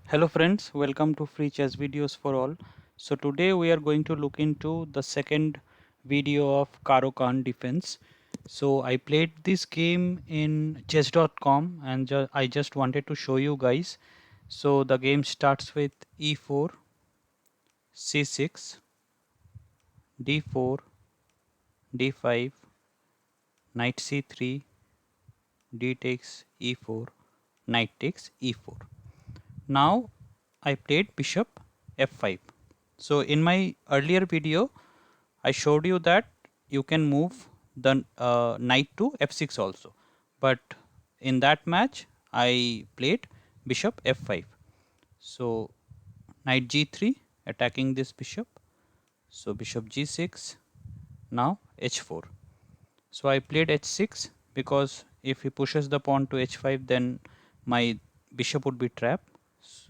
Hello friends, welcome to Free Chess Videos for All. So today we are going to look into the second video of Caro-Kann defense. So I played this game in chess.com and I just wanted to show you guys. So the game starts with e4, c6, d4, d5, knight c3, d takes e4, knight takes e4. Now I played bishop f5. So in my earlier video I showed you that you can move the knight to f6 also, but in that match I played bishop f5. So knight g3 attacking this bishop, so bishop g6, now h4. So I played h6 because if he pushes the pawn to h5 then my bishop would be trapped.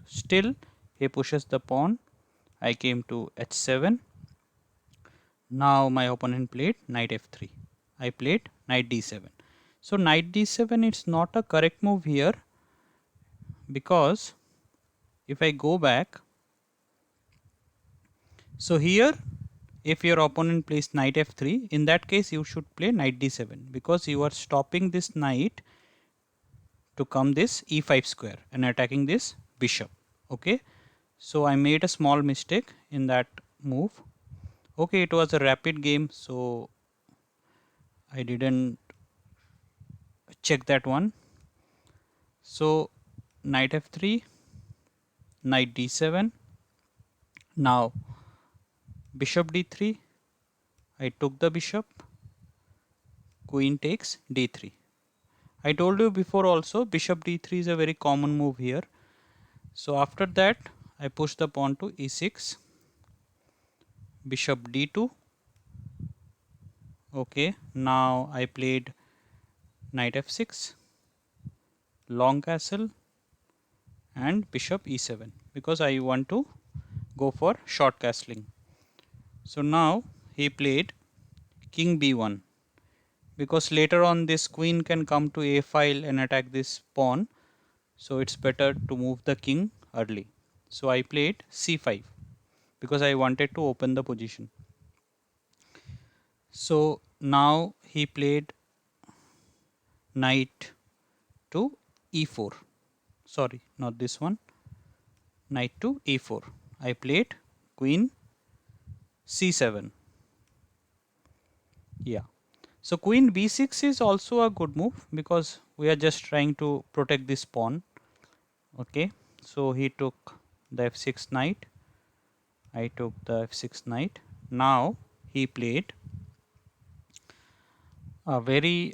Still he pushes the pawn, I came to h7. Now my opponent played knight f3. I played knight d7. So knight d7 it's not a correct move here, because if I go back, so here if your opponent plays knight f3, in that case you should play knight d7, because you are stopping this knight to come this e5 square and attacking this bishop. Okay, so I made a small mistake in that move. Okay, it was a rapid game, so I didn't check that one. So knight f3, knight d7, now bishop d3, I took the bishop, queen takes d3. I told you before also bishop d3 is a very common move here. So after that I push the pawn to e6, bishop d2. Okay, now I played knight f6, long castle, and bishop e7 because I want to go for short castling. So now he played king b1, because later on this queen can come to a file and attack this pawn, so it's better to move the king early. So I played c5 because I wanted to open the position. So now he played knight to e4, sorry, not this one, knight to e4. I played queen c7. Yeah, so queen b6 is also a good move because we are just trying to protect this pawn. Okay, so he took the f6 knight, I took the f6 knight. Now he played a very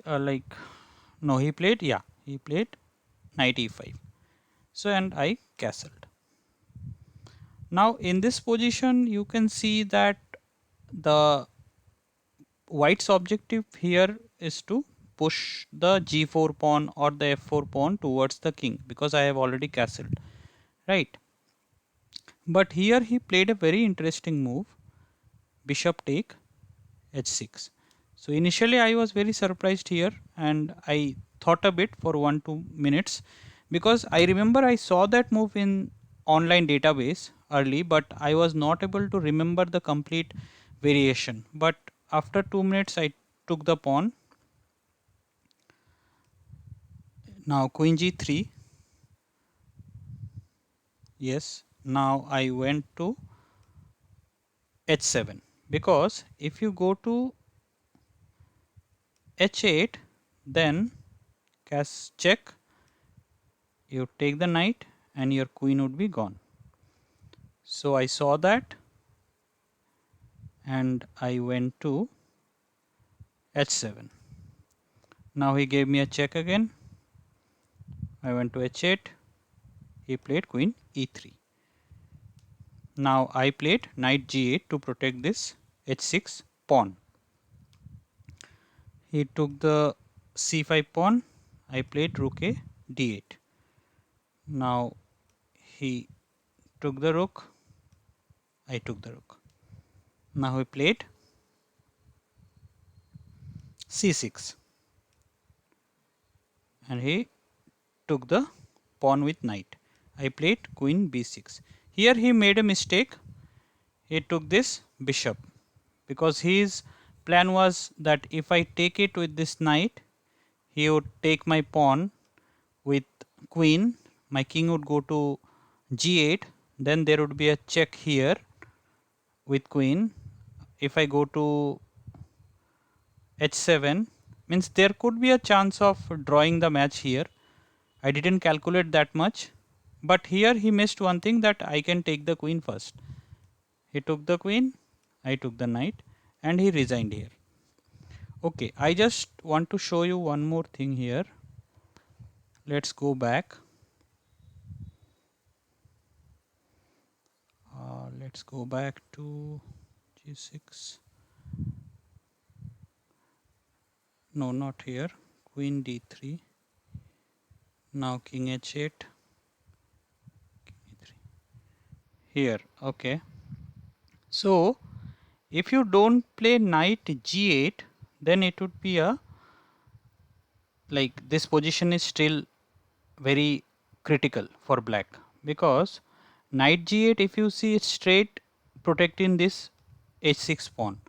no, he played, yeah, he played knight e5. So and I castled. Now in this position you can see that the white's objective here is to push the g4 pawn or the f4 pawn towards the king, because I have already castled, right? But here he played a very interesting move, bishop take h6. So initially I was very surprised here and I thought a bit for 1-2 minutes, because I remember I saw that move in online database early, but I was not able to remember the complete variation. But after 2 minutes I took the pawn. Now queen g3. Yes, now I went to h7, because if you go to h8 then cast check, you take the knight and your queen would be gone. So I saw that and I went to h7. Now he gave me a check again. I went to h8. He played queen e3. Now I played knight g8 to protect this h6 pawn. He took the c5 pawn. I played rook a d8. Now he took the rook. I took the rook. Now he played c6 and he took the pawn with knight. I played queen b6. Here he made a mistake. He took this bishop because his plan was that if I take it with this knight, he would take my pawn with queen. My king would go to g8. Then there would be a check here with queen. If I go to h7, means there could be a chance of drawing the match here. I didn't calculate that much, but here he missed one thing, that I can take the queen first. He took the queen, I took the knight, and he resigned here. Okay, I just want to show you one more thing here. Let's go back. Let's go back to g6. No, not here. Queen d3. Now king h8. King e3. Here, okay. So if you don't play knight g8, then it would be a, like, this position is still very critical for black, because knight g8, if you see, it's straight protecting this h6 pawn.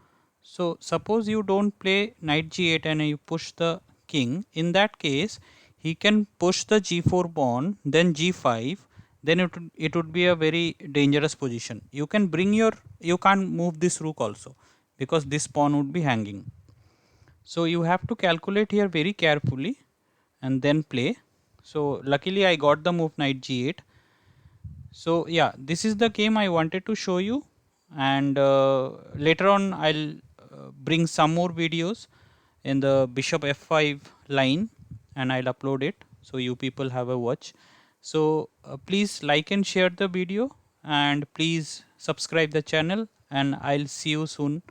So suppose you don't play knight g8 and you push the king, in that case he can push the g4 pawn, then g5, then it would be a very dangerous position. You can bring your, you can't move this rook also, because this pawn would be hanging. So you have to calculate here very carefully and then play. So luckily I got the move knight g8. So yeah, this is the game I wanted to show you, and later on I'll bring some more videos in the bishop f5 line and I'll upload it so you people have a watch. So please like and share the video, and please subscribe the channel, and I'll see you soon.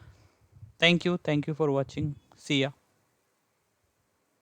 Thank you for watching. See ya.